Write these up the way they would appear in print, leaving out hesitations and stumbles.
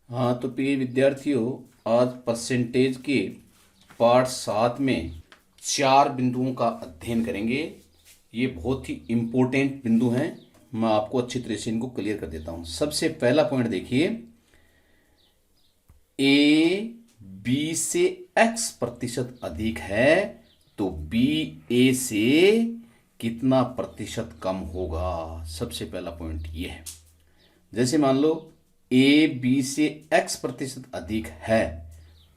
हाँ तो प्रिय विद्यार्थियों, आज परसेंटेज के पार्ट 7 में 4 बिंदुओं का अध्ययन करेंगे। ये बहुत ही इम्पोर्टेंट बिंदु हैं। मैं आपको अच्छी तरह से इनको क्लियर कर देता हूँ। सबसे पहला पॉइंट देखिए, ए बी से x प्रतिशत अधिक है तो बी ए से कितना प्रतिशत कम होगा। सबसे पहला पॉइंट ये है। जैसे मान लो ए बी से x प्रतिशत अधिक है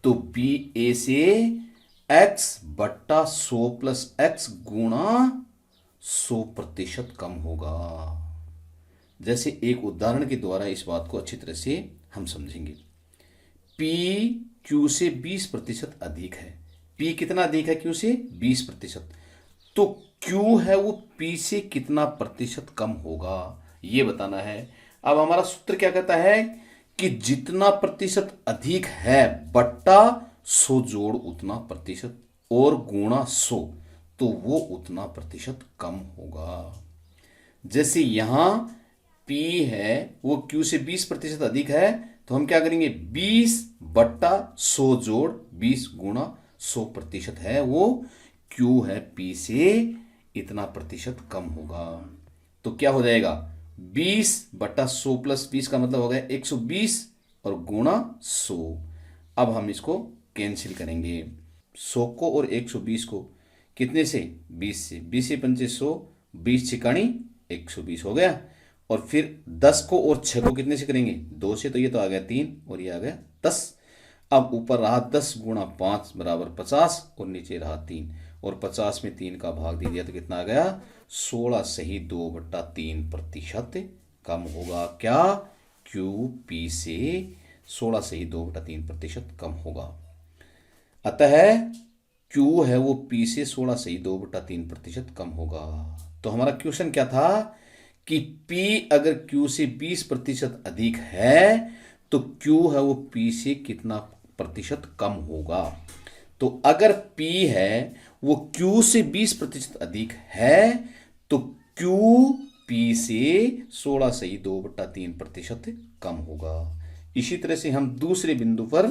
तो बी ए से x बट्टा 100 प्लस x गुणा 100% कम होगा। जैसे एक उदाहरण के द्वारा इस बात को अच्छी तरह से हम समझेंगे। P Q से 20% अधिक है। P कितना अधिक है Q से? 20%। तो Q है वो P से कितना प्रतिशत कम होगा, ये बताना है। अब हमारा सूत्र क्या कहता है कि जितना प्रतिशत अधिक है बट्टा 100 जोड़ उतना प्रतिशत और गुणा 100 तो वो उतना प्रतिशत कम होगा। जैसे यहां P है वो Q से 20% अधिक है तो हम क्या करेंगे, 20 बट्टा 100 जोड़ 20 गुणा 100% है वो Q है P से इतना प्रतिशत कम होगा। तो क्या हो जाएगा, 20 बट्टा 100 प्लस 20 का मतलब हो गया 120 और गुणा 100। अब हम इसको कैंसिल करेंगे, 100 को और 120 को। कितने से? 20 से। 20 से 5 100, 20 छिकाणी 120 हो गया। और फिर 10 को और 6 को कितने से करेंगे? 2 से। तो ये तो आ गया 3 और ये आ गया 10। अब ऊपर रहा 10 गुणा 5 बराबर 50 और नीचे रहा 3 और 50 में 3 का भाग दे दिया तो कितना आ गया? 16 सही 2/3% कम होगा। क्या? क्यू पी से 16 सही 2/3% कम होगा। अतः Q है वो P से 16 सही 2/3% कम होगा। तो हमारा क्वेश्चन क्या था कि P अगर Q से 20% अधिक है तो Q है वो P से कितना प्रतिशत कम होगा। तो अगर P है वो Q से 20% अधिक है तो Q P से 16 सही 2/3% कम होगा। इसी तरह से हम दूसरे बिंदु पर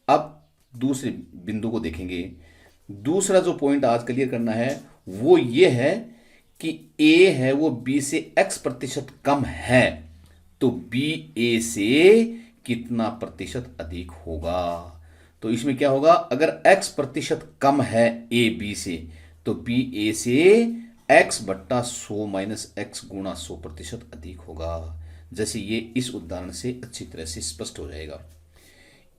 अब दूसरे बिंदु को देखेंगे। दूसरा जो पॉइंट आज क्लियर करना है वो ये है कि A है वो B से x% कम है तो B A से कितना प्रतिशत अधिक होगा। तो इसमें क्या होगा, अगर x% कम है A B से तो B A से x बट्टा 100 माइनस x गुणा 100% अधिक होगा। जैसे ये इस उदाहरण से अच्छी तरह से स्पष्ट हो जाएगा।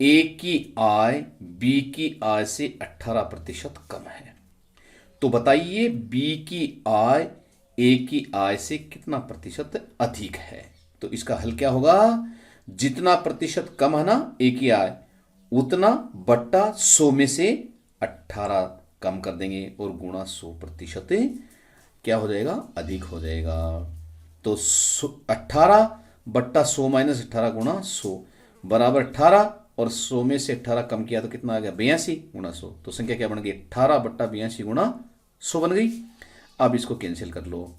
ए की आय बी की आय से 18% कम है तो बताइए बी की आय ए की आय से कितना प्रतिशत अधिक है। तो इसका हल क्या होगा, जितना प्रतिशत कम है ना ए की आय उतना बट्टा 100 में से 18 कम कर देंगे और गुणा 100% क्या हो जाएगा, अधिक हो जाएगा। तो 18 बट्टा 100 माइनस 18 गुणा 100 बराबर 18 और 100 में से 18 कम किया तो कितना आ गया, 82 गुणा 100। तो संख्या क्या बन गई, 18 बट्टा 82 गुणा 100 बन गई। अब इसको कैंसिल कर लो।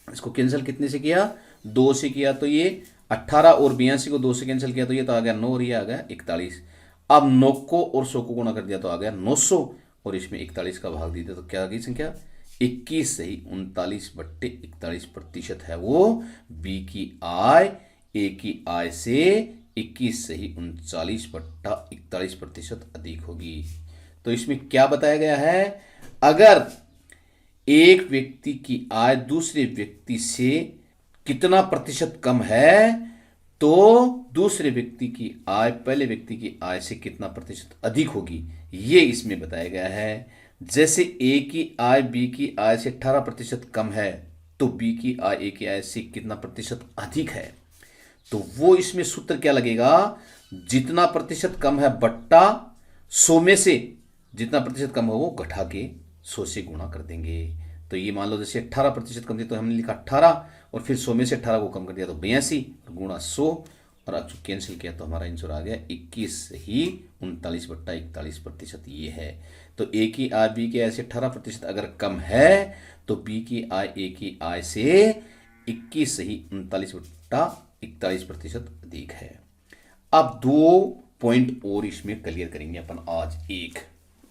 इसको कैंसिल कितने से किया, 2 से किया। तो ये 18 और 82 को 2 से कैंसिल किया तो ये तो आ गया 9 और ये आ गया 41। अब 9 को और 100 को गुणा कर दिया तो आ गया 900 और इसमें 41 का भाग दे दिया तो क्या आ गई संख्या, 21 सही 39/41% है वो बी की आय ए की आय से 21 सही 39/41% अधिक होगी। तो इसमें क्या बताया गया है, अगर एक व्यक्ति की आय दूसरे व्यक्ति से कितना प्रतिशत कम है तो दूसरे व्यक्ति की आय पहले व्यक्ति की आय से कितना प्रतिशत अधिक होगी, ये इसमें बताया गया है। जैसे ए की आय बी की आय से 18% कम है तो बी की आय ए की आय से कितना प्रतिशत अधिक है। तो वो इसमें सूत्र क्या लगेगा, जितना प्रतिशत कम है बट्टा 100 में से जितना प्रतिशत कम हो वो घटा के 100 से गुणा कर देंगे। तो ये मान लो जैसे 18% कम थी तो हमने लिखा 18 और फिर 100 में से 18 को कम कर दिया तो 82 गुणा 100 और अब कैंसिल किया तो हमारा आंसर आ गया 21 ही 39/41% ये है। तो ए की आय बी की आय से 18% अगर कम है तो बी की आय ए की आय से 21 ही 39/41% अधिक है। अब 2 पॉइंट और इसमें क्लियर करेंगे अपन आज एक।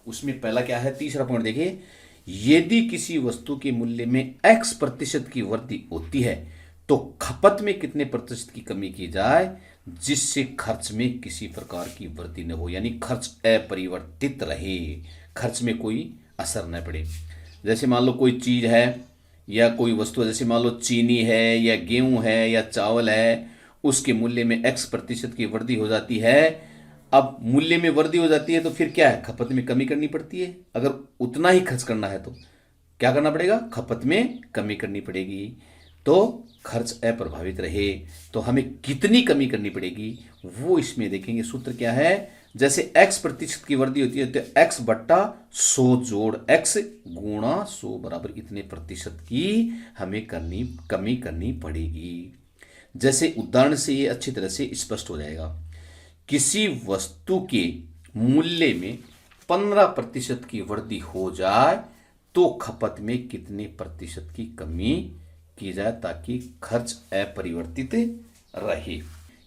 उसमें पहला क्या है, तीसरा पॉइंट देखिए, यदि किसी वस्तु के मूल्य में x% की वृद्धि होती है तो खपत में कितने प्रतिशत की कमी की जाए जिससे खर्च में किसी प्रकार की वृद्धि न हो, यानी खर्च अपरिवर्तित रहे, खर्च में कोई असर न पड़े। जैसे मान लो कोई चीज है या कोई वस्तु है, जैसे मान लो चीनी है या गेहूं है या चावल है, उसके मूल्य में x% की वृद्धि हो जाती है। अब मूल्य में वृद्धि हो जाती है तो फिर क्या है, खपत में कमी करनी पड़ती है। अगर उतना ही खर्च करना है तो क्या करना पड़ेगा, खपत में कमी करनी पड़ेगी, तो खर्च अप्रभावित रहे। तो हमें कितनी कमी करनी पड़ेगी वो इसमें देखेंगे। सूत्र क्या है, जैसे x% की वृद्धि होती है तो x बट्टा 100 जोड़ x गुणा 100 बराबर इतने प्रतिशत की हमें कमी करनी पड़ेगी। जैसे उदाहरण से ये अच्छी तरह से स्पष्ट हो जाएगा। किसी वस्तु के मूल्य में 15% की वृद्धि हो जाए तो खपत में कितने प्रतिशत की कमी की जाए ताकि खर्च अपरिवर्तित रहे।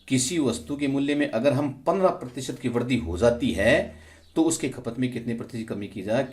किसी वस्तु के मूल्य में अगर हम 15% की वृद्धि हो जाती है तो उसके खपत में कितने प्रतिशत कमी की जाए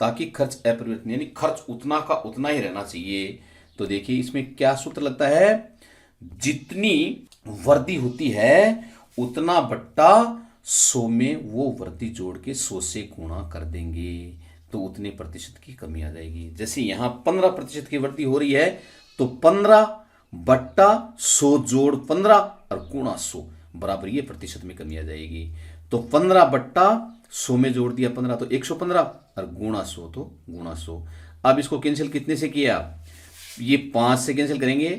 ताकि खर्च अपरिवर्तित, यानी खर्च उतना का उतना ही रहना चाहिए। तो देखिए इसमें क्या सूत्र लगता है, जितनी वृद्धि होती है उतना बट्टा 100 में वो वृद्धि जोड़ के 100 से गुणा कर देंगे तो उतने प्रतिशत की कमी आ जाएगी। जैसे यहां 15% की वृद्धि हो रही है तो 15 बट्टा 100 जोड़ 15 और गुणा 100 बराबर ये प्रतिशत में कमी आ जाएगी। तो 15 बट्टा 100 में जोड़ दिया 15 तो 115 और गुणा 100 तो गुणा 100। अब इसको कैंसिल कितने से किया, ये 5 से कैंसिल करेंगे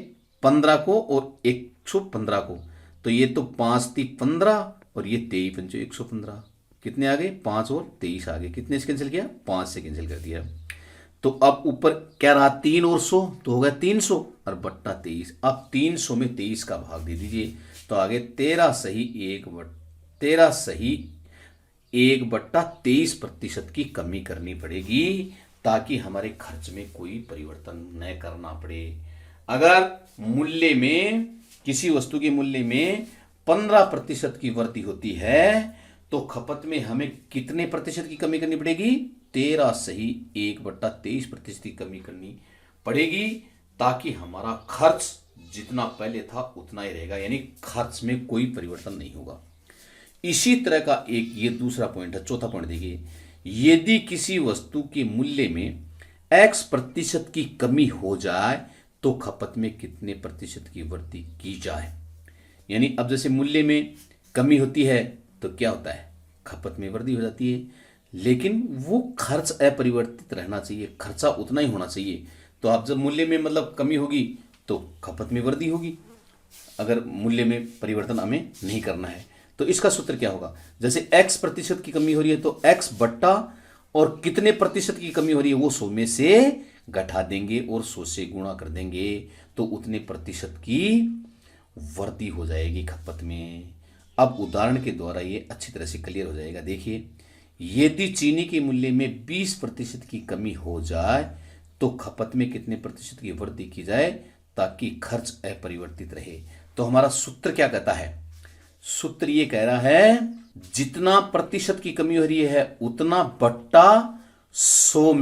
15 को और 115 को, तो ये तो 5 × 15 और ये 23 × 5 115, कितने आ गए 5 और 23 आ गए। कितने से कैंसिल किया, 5 से कैंसिल कर दिया। तो अब ऊपर क्या रहा 3 और 100 तो हो गया 300 और बट्टा 23। अब 300 में 23 का भाग दे दीजिए तो आगे 13 सही 1/23% की कमी करनी पड़ेगी ताकि हमारे खर्च में कोई परिवर्तन न करना पड़े। अगर मूल्य में किसी वस्तु के मूल्य में 15% की वृद्धि होती है तो खपत में हमें कितने प्रतिशत की कमी करनी पड़ेगी, 13 सही 1/23% की कमी करनी पड़ेगी ताकि हमारा खर्च जितना पहले था उतना ही रहेगा, यानी खर्च में कोई परिवर्तन नहीं होगा। इसी तरह का एक ये दूसरा पॉइंट है, चौथा पॉइंट देखिए, यदि किसी वस्तु के मूल्य में x% की कमी हो जाए तो खपत में कितने प्रतिशत की वृद्धि की जाए। यानी अब जैसे मूल्य में कमी होती है तो क्या होता है, खपत में वृद्धि हो जाती है, लेकिन वो खर्च अपरिवर्तित रहना चाहिए, खर्चा उतना ही होना चाहिए। तो आप जब मूल्य में मतलब कमी होगी तो खपत में वृद्धि होगी, अगर मूल्य में परिवर्तन हमें नहीं करना है। तो इसका सूत्र क्या होगा, जैसे x% की कमी हो रही है तो x बट्टा और कितने प्रतिशत की कमी हो रही है वो 100 में से घटा देंगे और 100 से गुणा कर देंगे तो उतने प्रतिशत की वृद्धि हो जाएगी खपत में। अब उदाहरण के द्वारा ये अच्छी तरह से क्लियर हो जाएगा। देखिए, यदि चीनी के मूल्य में 20% की कमी हो जाए तो खपत में कितने प्रतिशत की वृद्धि की जाए ताकि खर्च अपरिवर्तित रहे। तो हमारा सूत्र क्या कहता है, सूत्र ये कह रहा है जितना प्रतिशत की कमी हो रही है उतना बट्टा 100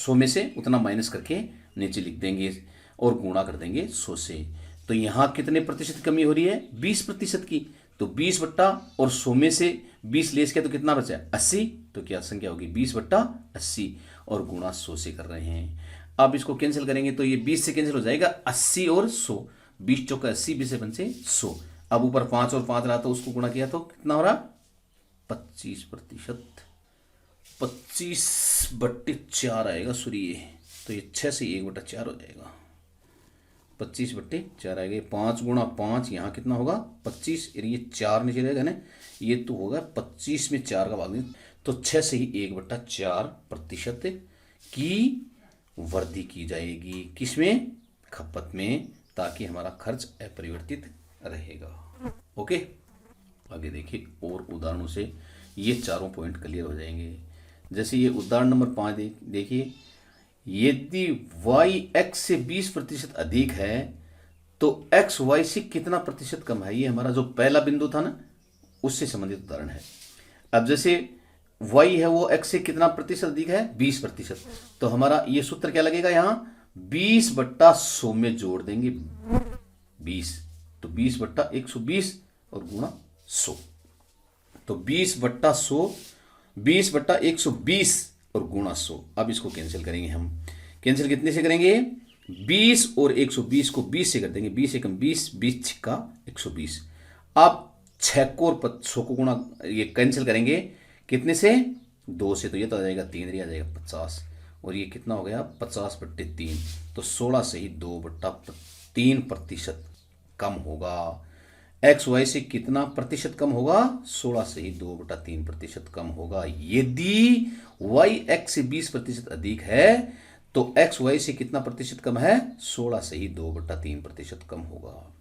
में से उतना माइनस करके नीचे लिख देंगे और गुणा कर देंगे 100 से। तो यहां कितने प्रतिशत की कमी हो रही है, 20% की, तो 20 बट्टा और 100 में से 20 लेस किया तो कितना बचा 80, तो क्या संख्या होगी 20/80 और गुणा 100 से कर रहे हैं। अब इसको कैंसिल करेंगे तो ये 20 से कैंसिल हो जाएगा 80 और 100, 20 चौका 80, 20 से 100। अब ऊपर 5 और 5 रहा तो उसको गुणा किया तो कितना हो रहा 25%, 25/4 आएगा सूर्य, तो ये 6 से 1/4 हो जाएगा, 25/4 आएगा। 5 गुणा 5 यहाँ कितना होगा 25, ये 4 नीचे रहेगा ना, ये तो होगा 25 में 4 का भाग तो 6 से ही 1/4% की वृद्धि की जाएगी, किसमें, खपत में, ताकि हमारा खर्च अपरिवर्तित रहेगा। ओके, आगे देखिए और उदाहरणों से ये चारों पॉइंट क्लियर हो जाएंगे। जैसे ये उदाहरण नंबर 5 देखिए, यदि y x से 20% अधिक है तो एक्स वाई से कितना प्रतिशत कम है, ये हमारा जो पहला बिंदु था ना, उससे संबंधित उदाहरण है। अब जैसे y है वो x से कितना प्रतिशत अधिक है, 20%। तो हमारा ये सूत्र क्या लगेगा, यहां 20/100 में जोड़ देंगे 20, तो 20/120 और गुणा 100, तो 20/100, 20/120 और गुणा 100। अब इसको कैंसिल करेंगे हम, कैंसिल कितने से करेंगे, 20 और 120 को 20 से कर देंगे, 20 एकम 20, 20 छिक्का 120। अब 6 को और 100 को गुणा, ये कैंसिल करेंगे कितने से, 2 से, तो ये तो आ जाएगा 3, आ जाएगा 50, और ये कितना हो गया 50/3, तो 16 से ही 2/3% कम होगा। एक्स वाई से कितना प्रतिशत कम होगा, 16 से ही 2/3% कम होगा। यदि वाई एक्स से 20% अधिक है तो एक्स वाई से कितना प्रतिशत कम है, 16 से ही 2/3% कम होगा।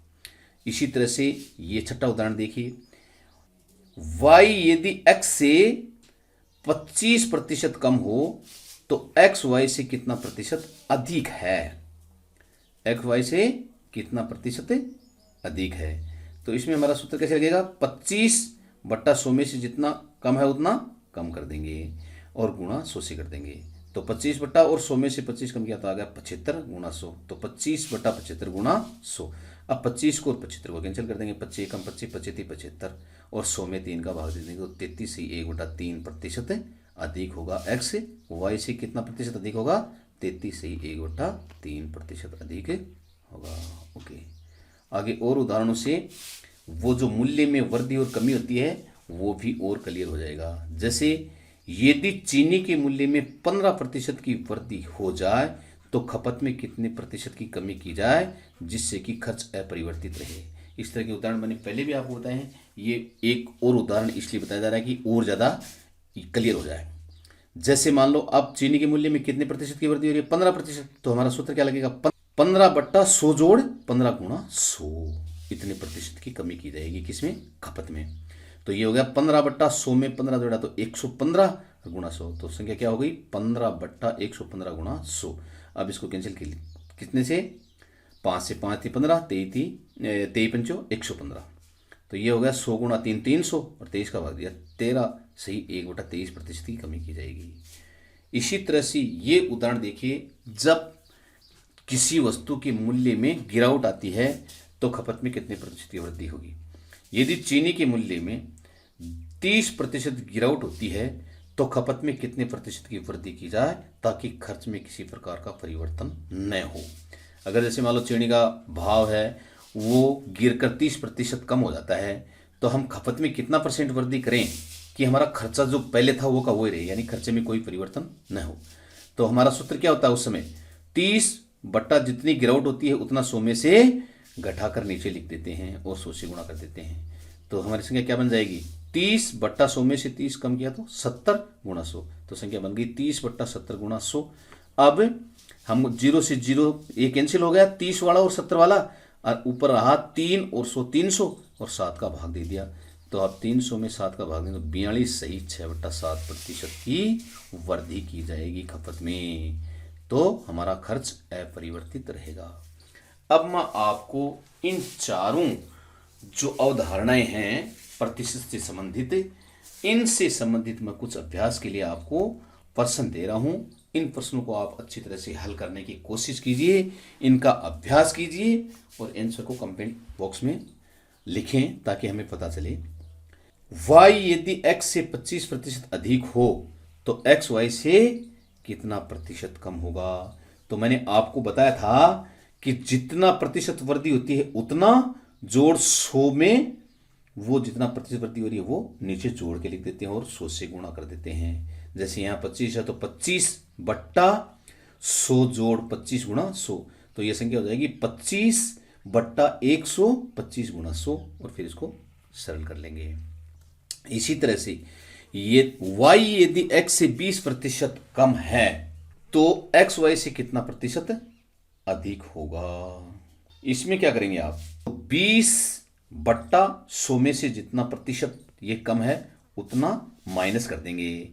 इसी तरह से ये छठा उदाहरण देखिए, y यदि x से 25% कम हो तो एक्स वाई से कितना प्रतिशत अधिक है, एक्स वाई से कितना प्रतिशत अधिक है। तो इसमें हमारा सूत्र कैसे लगेगा, 25/100 में से जितना कम है उतना कम कर देंगे और गुणा 100 से कर देंगे। तो 25 और 100 में से 25 कम किया तो आ गया 75 गुणा 100, तो 25/75 गुणा 100। अब 25 को और 75 को कैंसिल कर देंगे, 25 कम 25, 25 75 और 100 में 3 का भाग दे देंगे, तो 33 से 1/3% अधिक होगा। एक्स वाई से कितना प्रतिशत अधिक होगा, 33 से 1/3% अधिक होगा। ओके, आगे और उदाहरणों से वो जो मूल्य में वृद्धि और कमी होती है वो भी और क्लियर हो जाएगा। जैसे यदि चीनी के मूल्य में 15% की वृद्धि हो जाए तो खपत में कितने प्रतिशत की कमी की जाए जिससे कि खर्च अपरिवर्तित रहे। इस तरह के उदाहरण मैंने पहले भी आपको बताए हैं, ये एक और उदाहरण इसलिए बताया जा रहा है कि और ज़्यादा क्लियर हो जाए। जैसे मान लो अब चीनी के मूल्य में कितने प्रतिशत की वृद्धि हो रही है, 15%, तो हमारा सूत्र क्या लगेगा, 15/100 जोड़ 15 गुणा 100, इतने प्रतिशत की कमी की जाएगी किसमें, खपत में। तो ये हो गया 15/100 में 15 जोड़ा तो 115 गुणा 100, तो संख्या क्या हो गई 15/115 गुणा 100। अब इसको कैंसिल कितने से, 5 से 5 थी 15, 23 पंचो 115, तो ये हो गया 100 गुणा 3 300 और 23 का भाग दिया 13 से ही 1/23% की कमी की जाएगी। इसी तरह से ये उदाहरण देखिए, जब किसी वस्तु के मूल्य में गिरावट आती है तो खपत में कितने प्रतिशत की वृद्धि होगी। यदि चीनी के मूल्य में 30% गिरावट होती है तो खपत में कितने प्रतिशत की वृद्धि की जाए ताकि खर्च में किसी प्रकार का परिवर्तन न हो। अगर जैसे मान लो चीनी का भाव है वो गिरकर 30% कम हो जाता है तो हम खपत में कितना % वृद्धि करें कि हमारा खर्चा जो पहले था वो का वो ही रहे, यानी खर्चे में कोई परिवर्तन न हो। तो हमारा सूत्र क्या होता है उस समय, 30 बट्टा जितनी गिरावट होती है उतना 100 में से घटाकर नीचे लिख देते हैं और 100 से गुणा कर देते हैं। तो हमारी संख्या क्या बन जाएगी, 30/100 में से 30 कम किया तो 70 गुणा 100, तो संख्या बन गई 30/70 गुणा 100। अब हम 0 से 0 ये कैंसिल हो गया, 30 वाला और 70 वाला, और ऊपर रहा 3 और 100 300 और 7 का भाग दे दिया। तो अब 300 में 7 का भाग दें तो 42 सही 6/7% की वृद्धि की जाएगी खपत में, तो हमारा खर्च अपरिवर्तित रहेगा। अब मैं आपको इन चारों जो अवधारणाएं हैं प्रतिशत से संबंधित, इनसे संबंधित मैं कुछ अभ्यास के लिए आपको प्रश्न दे रहा हूं। इन प्रश्नों को आप अच्छी तरह से हल करने की कोशिश कीजिए, इनका अभ्यास कीजिए और आंसर को कमेंट बॉक्स में लिखें ताकि हमें पता चले। y यदि x से 25% अधिक हो तो एक्स वाई से कितना प्रतिशत कम होगा। तो मैंने आपको बताया था कि जितना प्रतिशत वृद्धि होती है उतना जोड़ 100 में वो जितना प्रतिशत वृद्धि हो रही है वो नीचे जोड़ के लिख देते हैं और 100 से गुणा कर देते हैं। जैसे यहाँ 25 है तो 25/100 जोड़ 25 गुणा 100, तो ये संख्या हो जाएगी 25/100 25 गुणा 100 और फिर इसको सरल कर लेंगे। इसी तरह से ये y यदि x से 20% कम है तो एक्स वाई से कितना प्रतिशत अधिक होगा। इसमें क्या करेंगे आप, 20/100 में से जितना प्रतिशत ये कम है उतना माइनस कर देंगे,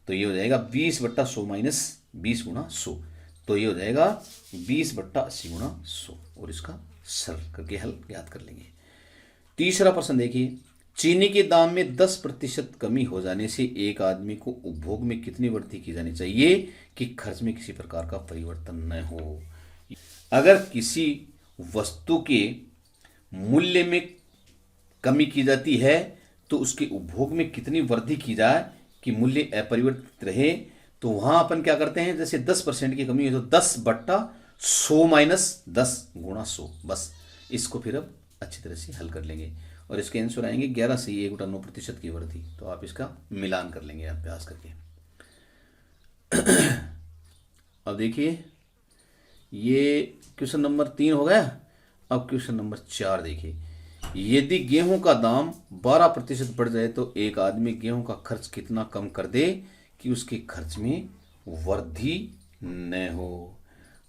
तो ये हो जाएगा 20/100 माइनस 20 गुणा 100, तो ये हो जाएगा 20/80 गुणा 100 और इसका सरल करके हल याद कर लेंगे। तीसरा प्रश्न देखिए, चीनी के दाम में 10% कमी हो जाने से एक आदमी को उपभोग में कितनी वृद्धि की जानी चाहिए कि खर्च में किसी प्रकार का परिवर्तन न हो। अगर किसी वस्तु के मूल्य में कमी की जाती है तो उसके उपभोग में कितनी वृद्धि की जाए कि मूल्य अपरिवर्तित रहे, तो वहां अपन क्या करते हैं, जैसे 10% की कमी है तो 10/100 माइनस 10 गुणा 100, बस इसको फिर अब अच्छी तरह से हल कर लेंगे और इसके आंसर आएंगे 11 से 1/9% की वृद्धि। तो आप इसका मिलान कर लेंगे अभ्यास करके। अब देखिए, ये क्वेश्चन नंबर 3 हो गया। अब क्वेश्चन नंबर 4 देखिए, यदि गेहूं का दाम 12% बढ़ जाए तो एक आदमी गेहूं का खर्च कितना कम कर दे कि उसके खर्च में वृद्धि न हो।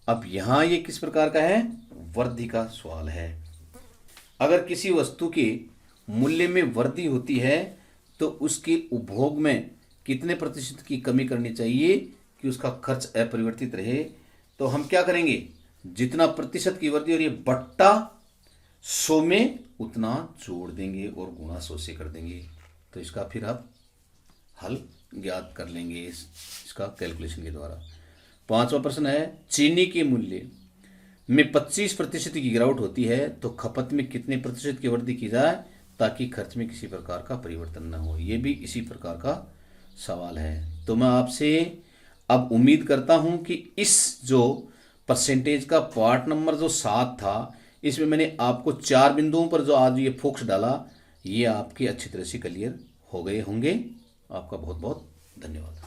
अब यहां ये किस प्रकार का है, वृद्धि का सवाल है। अगर किसी वस्तु के मूल्य में वृद्धि होती है तो उसके उपभोग में कितने प्रतिशत की कमी करनी चाहिए कि उसका खर्च अपरिवर्तित रहे। तो हम क्या करेंगे, जितना प्रतिशत की वृद्धि हो रही है बट्टा 100 में उतना जोड़ देंगे और गुणा 100 से कर देंगे। तो इसका फिर आप हल ज्ञात कर लेंगे इसका कैलकुलेशन के द्वारा। 5वां प्रश्न है, चीनी के मूल्य में 25% की गिरावट होती है तो खपत में कितने प्रतिशत की वृद्धि की जाए ताकि खर्च में किसी प्रकार का परिवर्तन न हो। ये भी इसी प्रकार का सवाल है। तो मैं आपसे अब उम्मीद करता हूं कि इस जो परसेंटेज का पार्ट नंबर जो 7 था, इसमें मैंने आपको 4 बिंदुओं पर जो आज ये फोकस डाला, ये आपके अच्छी तरह से क्लियर हो गए होंगे। आपका बहुत बहुत धन्यवाद।